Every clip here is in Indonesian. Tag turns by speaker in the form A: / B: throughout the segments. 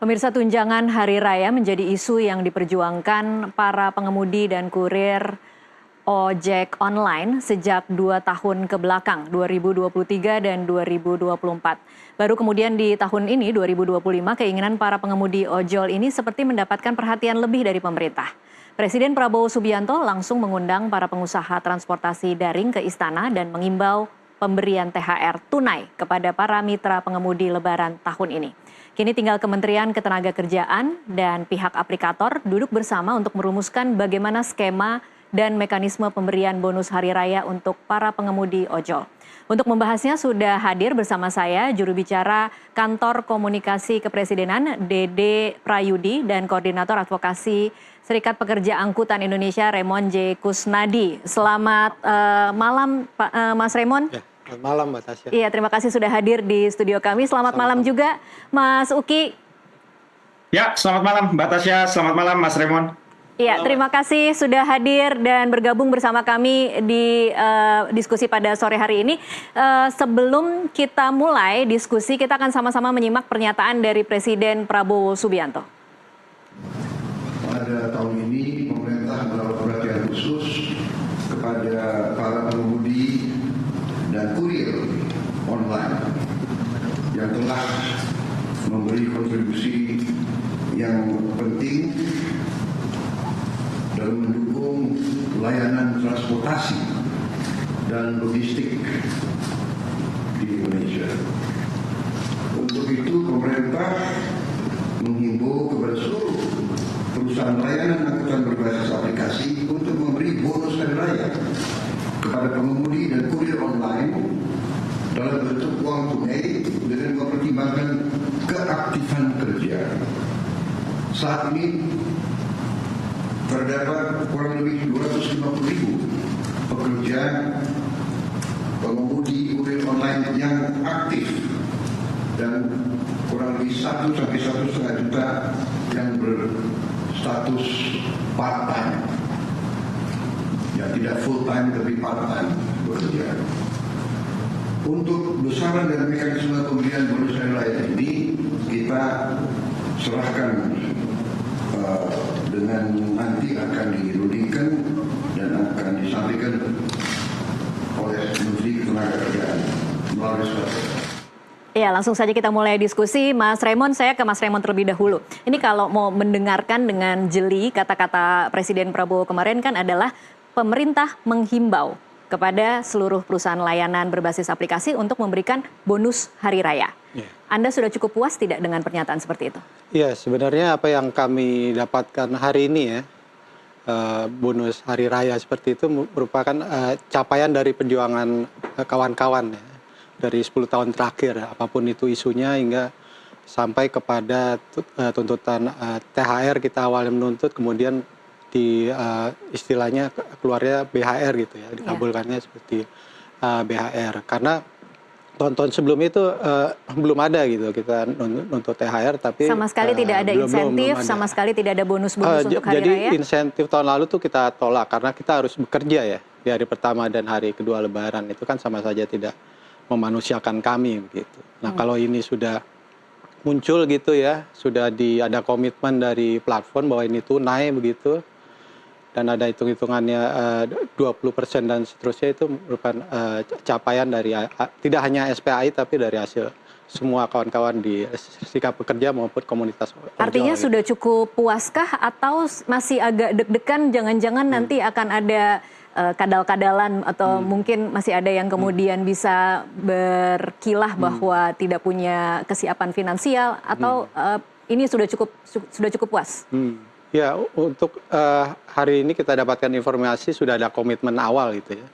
A: Pemirsa, tunjangan Hari Raya menjadi isu yang diperjuangkan para pengemudi dan kurir ojek online sejak 2 tahun ke belakang, 2023 dan 2024. Baru kemudian di tahun ini, 2025, keinginan para pengemudi ojol ini seperti mendapatkan perhatian lebih dari pemerintah. Presiden Prabowo Subianto langsung mengundang para pengusaha transportasi daring ke istana dan mengimbau pemberian THR tunai kepada para mitra pengemudi Lebaran tahun ini. Kini tinggal Kementerian Ketenagakerjaan dan pihak aplikator duduk bersama untuk merumuskan bagaimana skema dan mekanisme pemberian bonus hari raya untuk para pengemudi ojol. Untuk membahasnya sudah hadir bersama saya juru bicara Kantor Komunikasi Kepresidenan Dede Prayudi dan Koordinator Advokasi Serikat Pekerja Angkutan Indonesia Raymond J. Kusnadi. Selamat malam Mas Raymond.
B: Ya, selamat malam Mbak Tasya.
A: Iya, terima kasih sudah hadir di studio kami. Selamat malam juga Mas Uki.
C: Ya, selamat malam Mbak Tasya, selamat malam Mas Raymond.
A: Iya, terima kasih sudah hadir dan bergabung bersama kami di diskusi pada sore hari ini. Sebelum kita mulai diskusi, kita akan sama-sama menyimak pernyataan dari Presiden Prabowo Subianto.
D: Pada tahun ini, pemerintah menaruh perhatian khusus kepada para pengemudi dan kurir online yang telah memberi kontribusi yang penting dalam mendukung layanan transportasi dan logistik di Indonesia. Untuk itu, pemerintah menghimbau kepada seluruh perusahaan layanan angkutan berbasis aplikasi untuk memberi bonus hari raya kepada pengemudi dan kurir online dalam bentuk uang tunai dengan mempertimbangkan keaktifan kerja. Saat ini terdapat kurang lebih 250.000 pekerja pengemudi kurir online yang aktif dan kurang lebih 1 sampai 1,5 juta yang berstatus part-time, ya tidak full-time tapi part-time bekerja. Untuk besaran dan mekanisme pemberian bonus hari raya ini kita serahkan dengan nanti akan dirundingkan dan akan disampaikan oleh Menteri Ketenagakerjaan melalui surat.
A: Ya, langsung saja kita mulai diskusi. Mas Raymond, saya ke Mas Raymond terlebih dahulu. Ini kalau mau mendengarkan dengan jeli kata-kata Presiden Prabowo kemarin kan adalah pemerintah menghimbau kepada seluruh perusahaan layanan berbasis aplikasi untuk memberikan bonus hari raya. Yeah. Anda sudah cukup puas tidak dengan pernyataan seperti itu?
B: Iya, sebenarnya apa yang kami dapatkan hari ini ya, bonus hari raya seperti itu merupakan capaian dari perjuangan kawan-kawan ya, dari 10 tahun terakhir, apapun itu isunya hingga sampai kepada tuntutan THR kita awalnya menuntut, kemudian di istilahnya keluarnya BHR gitu ya, dikabulkannya seperti BHR. Karena tahun-tahun sebelum itu belum ada gitu kita nuntut THR, tapi
A: sama sekali tidak ada insentif, sama sekali tidak ada bonus-bonus untuk hari
B: jadi
A: raya.
B: Jadi insentif tahun lalu tuh kita tolak karena kita harus bekerja ya di hari pertama dan hari kedua Lebaran, itu kan sama saja tidak memanusiakan kami begitu. Nah, kalau ini sudah muncul gitu ya, sudah ada komitmen dari platform bahwa ini tunai begitu, dan ada hitung-hitungannya 20% dan seterusnya, itu merupakan capaian dari tidak hanya SPAI tapi dari hasil semua kawan-kawan di Serikat Pekerja maupun komunitas ojol.
A: Artinya sudah cukup puaskah atau masih agak deg-degan jangan-jangan nanti akan ada kadal-kadalan atau mungkin masih ada yang kemudian bisa berkilah bahwa tidak punya kesiapan finansial atau ini sudah cukup puas?
B: Ya, untuk hari ini kita dapatkan informasi sudah ada komitmen awal gitu ya,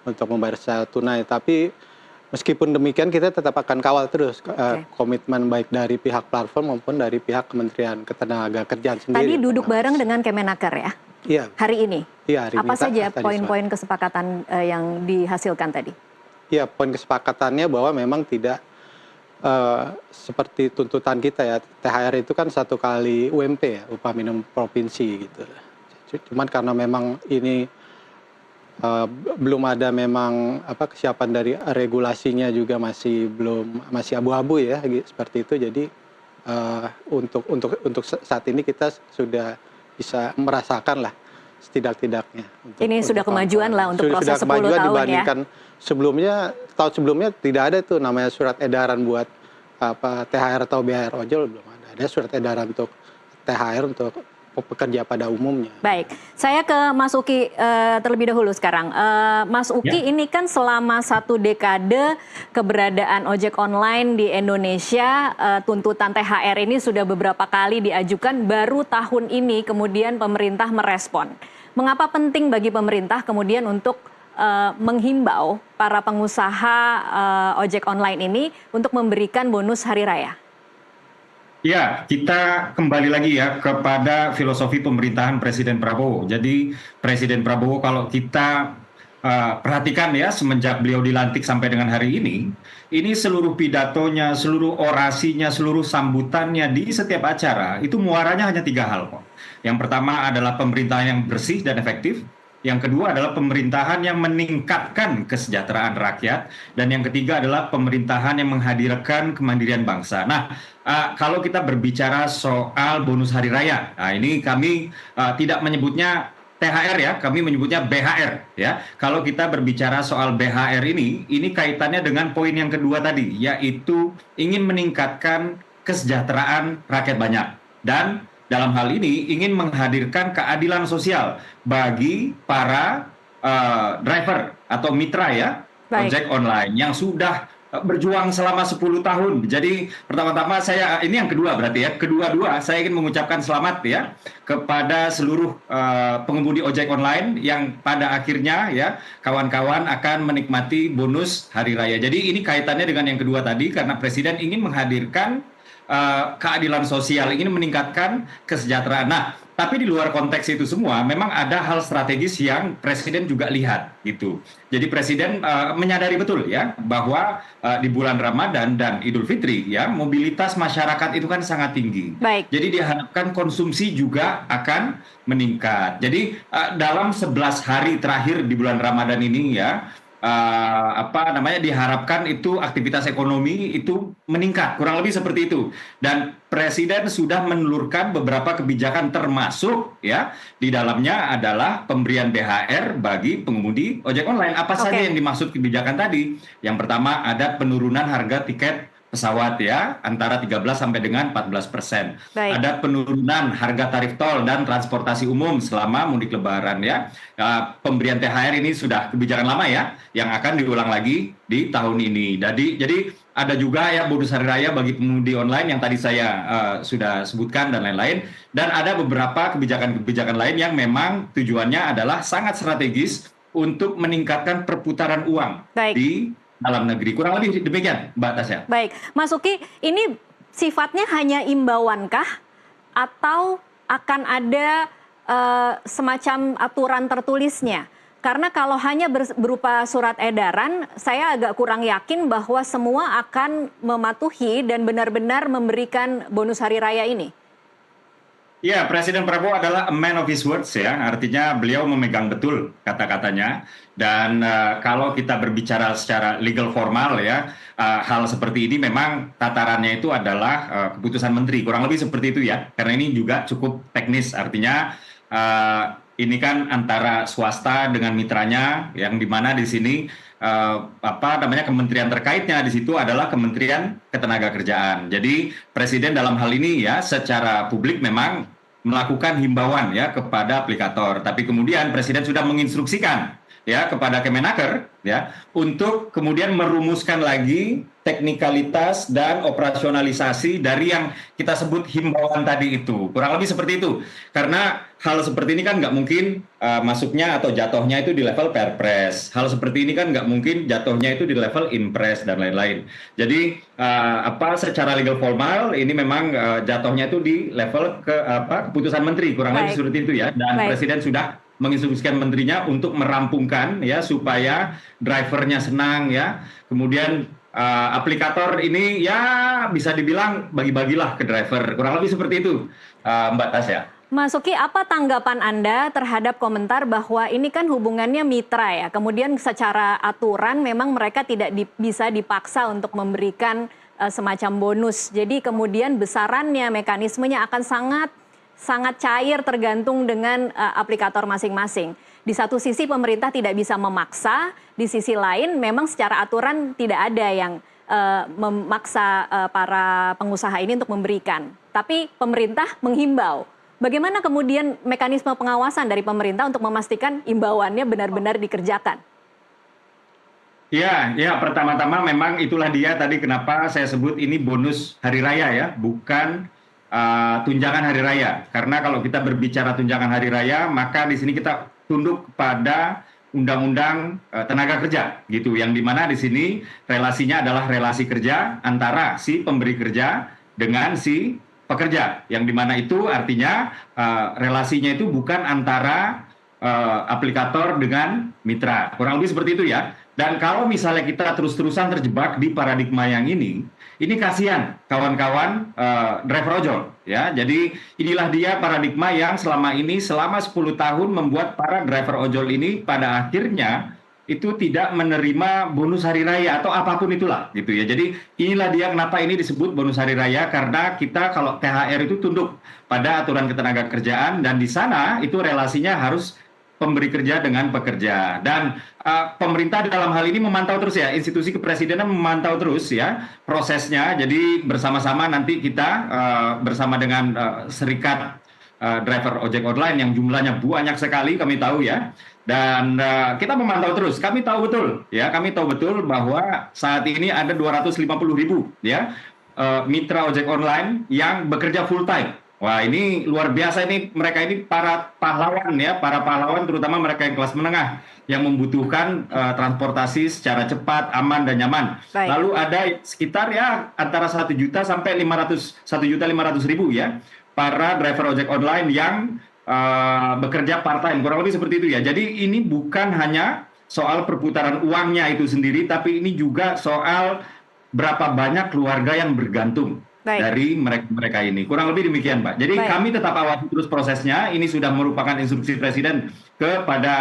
B: untuk membayar secara tunai. Tapi meskipun demikian kita tetap akan kawal terus komitmen baik dari pihak platform maupun dari pihak Kementerian Ketenagakerjaan sendiri.
A: Tadi duduk bareng dengan Kemenaker ya?
B: Iya.
A: Hari ini?
B: Iya, hari ini.
A: Apa saja poin-poin kesepakatan yang dihasilkan tadi?
B: Iya, poin kesepakatannya bahwa memang tidak seperti tuntutan kita ya, THR itu kan 1 kali UMP ya, upah minimum provinsi gitu. Cuman karena memang ini belum ada memang kesiapan dari regulasinya juga masih abu-abu ya, seperti itu. Jadi untuk saat ini kita sudah bisa merasakan lah setidak-tidaknya.
A: Ini sudah kemajuan lah untuk proses 10
B: kemajuan
A: tahun
B: dibandingkan tahun sebelumnya tidak ada itu namanya surat edaran buat THR atau BHR ojol, belum ada. Ada surat edaran untuk THR untuk pekerja pada umumnya.
A: Baik, saya ke Mas Uki terlebih dahulu sekarang. Mas Uki, ini kan selama 1 dekade keberadaan ojek online di Indonesia, tuntutan THR ini sudah beberapa kali diajukan, baru tahun ini kemudian pemerintah merespon. Mengapa penting bagi pemerintah kemudian untuk menghimbau para pengusaha ojek online ini untuk memberikan bonus hari raya?
C: Ya, kita kembali lagi ya kepada filosofi pemerintahan Presiden Prabowo. Jadi Presiden Prabowo kalau kita perhatikan ya semenjak beliau dilantik sampai dengan hari ini seluruh pidatonya, seluruh orasinya, seluruh sambutannya di setiap acara itu muaranya hanya 3 hal kok. Yang pertama adalah pemerintahan yang bersih dan efektif. Yang kedua adalah pemerintahan yang meningkatkan kesejahteraan rakyat. Dan yang ketiga adalah pemerintahan yang menghadirkan kemandirian bangsa. Nah, kalau kita berbicara soal bonus hari raya, nah ini kami tidak menyebutnya THR ya, kami menyebutnya BHR ya. Kalau kita berbicara soal BHR ini kaitannya dengan poin yang kedua tadi, yaitu ingin meningkatkan kesejahteraan rakyat banyak. Dan dalam hal ini ingin menghadirkan keadilan sosial bagi para driver atau mitra ya, ojek online yang sudah berjuang selama 10 tahun. Jadi pertama-tama ini yang kedua berarti ya, kedua-dua saya ingin mengucapkan selamat ya kepada seluruh pengemudi ojek online yang pada akhirnya ya kawan-kawan akan menikmati bonus hari raya. Jadi ini kaitannya dengan yang kedua tadi karena Presiden ingin menghadirkan keadilan sosial, ingin meningkatkan kesejahteraan. Nah, tapi di luar konteks itu semua, memang ada hal strategis yang Presiden juga lihat gitu. Jadi Presiden menyadari betul ya bahwa di bulan Ramadan dan Idul Fitri ya mobilitas masyarakat itu kan sangat tinggi.
A: Baik.
C: Jadi diharapkan konsumsi juga akan meningkat. Jadi dalam 11 hari terakhir di bulan Ramadan ini ya. Diharapkan itu aktivitas ekonomi itu meningkat, kurang lebih seperti itu. Dan Presiden sudah menelurkan beberapa kebijakan termasuk ya di dalamnya adalah pemberian BHR bagi pengemudi ojek online. Apa saja yang dimaksud kebijakan tadi? Yang pertama ada penurunan harga tiket pesawat ya antara 13 sampai dengan 14%. Ada penurunan harga tarif tol dan transportasi umum selama mudik lebaran ya. Pemberian THR ini sudah kebijakan lama ya yang akan diulang lagi di tahun ini. Jadi ada juga ya bonus hari raya bagi pengemudi online yang tadi saya sudah sebutkan dan lain-lain. Dan ada beberapa kebijakan-kebijakan lain yang memang tujuannya adalah sangat strategis untuk meningkatkan perputaran uang di dalam negeri. Kurang lebih demikian, Mbak Tasya.
A: Baik, Mas Uki, ini sifatnya hanya imbauankah atau akan ada semacam aturan tertulisnya? Karena kalau hanya berupa surat edaran, saya agak kurang yakin bahwa semua akan mematuhi dan benar-benar memberikan bonus hari raya ini.
C: Ya, Presiden Prabowo adalah a man of his words ya, artinya beliau memegang betul kata-katanya. Dan kalau kita berbicara secara legal formal ya, hal seperti ini memang tatarannya itu adalah keputusan menteri, kurang lebih seperti itu ya. Karena ini juga cukup teknis, artinya ini kan antara swasta dengan mitranya, yang dimana di sini kementerian terkaitnya di situ adalah Kementerian Ketenagakerjaan. Jadi Presiden dalam hal ini ya secara publik memang melakukan himbauan ya kepada aplikator, tapi kemudian Presiden sudah menginstruksikan ya kepada Kemenaker ya untuk kemudian merumuskan lagi teknikalitas dan operasionalisasi dari yang kita sebut himbauan tadi itu. Kurang lebih seperti itu. Karena hal seperti ini kan nggak mungkin masuknya atau jatuhnya itu di level Perpres. Hal seperti ini kan nggak mungkin jatuhnya itu di level Inpres dan lain-lain. Jadi secara legal formal ini memang jatuhnya itu di level keputusan menteri. Kurang lebih seperti itu ya. Dan Presiden sudah menginstruksikan menterinya untuk merampungkan ya supaya drivernya senang ya. Kemudian aplikator ini ya bisa dibilang bagi-bagilah ke driver. Kurang lebih seperti itu, Mbak Tasya.
A: Mas Uki, apa tanggapan Anda terhadap komentar bahwa ini kan hubungannya mitra ya, kemudian secara aturan memang mereka tidak bisa dipaksa untuk memberikan semacam bonus. Jadi kemudian besarannya, mekanismenya akan sangat cair tergantung dengan aplikator masing-masing. Di satu sisi pemerintah tidak bisa memaksa, di sisi lain memang secara aturan tidak ada yang memaksa para pengusaha ini untuk memberikan. Tapi pemerintah menghimbau. Bagaimana kemudian mekanisme pengawasan dari pemerintah untuk memastikan imbauannya benar-benar dikerjakan?
C: Ya, pertama-tama memang itulah dia tadi kenapa saya sebut ini bonus hari raya ya, bukan tunjangan hari raya. Karena kalau kita berbicara tunjangan hari raya, maka di sini kita tunduk pada Undang-Undang Tenaga Kerja, gitu. Yang dimana di sini relasinya adalah relasi kerja antara si pemberi kerja dengan si pekerja. Yang dimana itu artinya relasinya itu bukan antara aplikator dengan mitra. Kurang lebih seperti itu ya. Dan kalau misalnya kita terus-terusan terjebak di paradigma yang ini kasihan kawan-kawan driver ojol ya. Jadi inilah dia paradigma yang selama 10 tahun membuat para driver ojol ini pada akhirnya itu tidak menerima bonus hari raya atau apapun itulah gitu ya. Jadi inilah dia kenapa ini disebut bonus hari raya, karena kita kalau THR itu tunduk pada aturan ketenagakerjaan dan di sana itu relasinya harus pemberi kerja dengan pekerja. Dan pemerintah dalam hal ini memantau terus ya, institusi kepresidenan memantau terus ya prosesnya. Jadi bersama-sama nanti kita bersama dengan serikat driver ojek online yang jumlahnya banyak sekali kami tahu ya. Dan kita memantau terus. Kami tahu betul bahwa saat ini ada 250.000 ya mitra ojek online yang bekerja full time. Wah, ini luar biasa, ini mereka ini para pahlawan ya, para pahlawan terutama mereka yang kelas menengah yang membutuhkan transportasi secara cepat, aman dan nyaman.
A: Baik.
C: Lalu ada sekitar ya antara 1 juta sampai 1.500.000 ya para driver ojek online yang bekerja part time, kurang lebih seperti itu ya. Jadi ini bukan hanya soal perputaran uangnya itu sendiri, tapi ini juga soal berapa banyak keluarga yang bergantung dari mereka ini. Kurang lebih demikian, Pak. Jadi kami tetap awasi terus prosesnya. Ini sudah merupakan instruksi Presiden kepada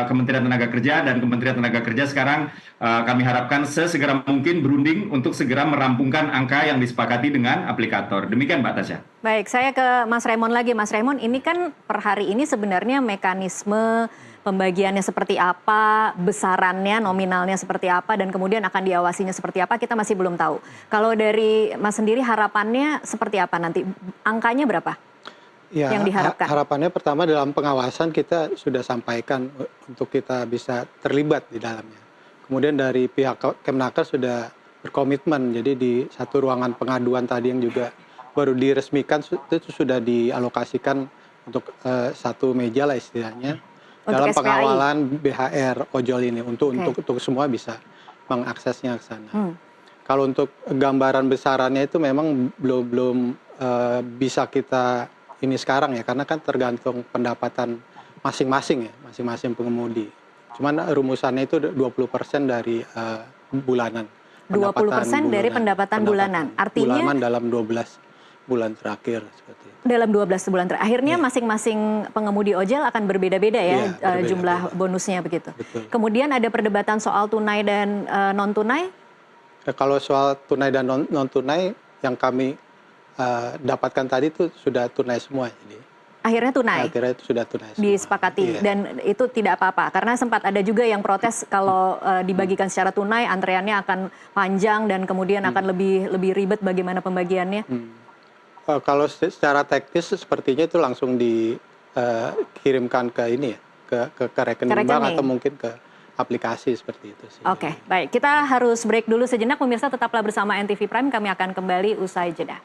C: Kementerian Tenaga Kerja, dan Kementerian Tenaga Kerja sekarang kami harapkan sesegera mungkin berunding untuk segera merampungkan angka yang disepakati dengan aplikator. Demikian, Mbak Tasya.
A: Baik, saya ke Mas Raymond lagi. Mas Raymond, ini kan per hari ini sebenarnya mekanisme pembagiannya seperti apa, besarannya, nominalnya seperti apa, dan kemudian akan diawasinya seperti apa, kita masih belum tahu. Kalau dari Mas sendiri harapannya seperti apa nanti? Angkanya berapa
B: ya,
A: yang diharapkan?
B: Harapannya pertama dalam pengawasan kita sudah sampaikan untuk kita bisa terlibat di dalamnya. Kemudian dari pihak Kemenaker sudah berkomitmen, jadi di satu ruangan pengaduan tadi yang juga baru diresmikan itu sudah dialokasikan untuk satu meja lah istilahnya.
A: Untuk
B: Dalam
A: SPAI.
B: pengawalan BHR ojol ini untuk semua bisa mengaksesnya ke sana. Kalau untuk gambaran besarannya itu memang belum bisa kita ini sekarang ya, karena kan tergantung pendapatan masing-masing pengemudi. Cuman rumusannya itu 20% dari bulanan.
A: 20% dari pendapatan bulanan. Artinya
B: bulanan dalam 12 bulan terakhir seperti itu.
A: Dalam 12 bulan terakhir. Akhirnya masing-masing pengemudi ojol akan berbeda-beda ya,
B: berbeda-beda.
A: jumlah bonusnya begitu.
B: Betul.
A: Kemudian ada perdebatan soal tunai dan non-tunai.
B: Kalau soal tunai dan non-tunai yang kami dapatkan tadi itu sudah tunai semua. Jadi
A: Akhirnya tunai.
B: akhirnya itu sudah tunai semua.
A: Disepakati.
B: Iya.
A: Dan itu tidak apa-apa. Karena sempat ada juga yang protes kalau dibagikan secara tunai, antreannya akan panjang dan kemudian akan lebih ribet bagaimana pembagiannya.
B: Kalau secara teknis sepertinya itu langsung dikirimkan ke ini ya, ke rekening bank atau mungkin ke aplikasi seperti itu sih.
A: Oke, baik. Kita harus break dulu sejenak. Pemirsa tetaplah bersama NTV Prime. Kami akan kembali usai jeda.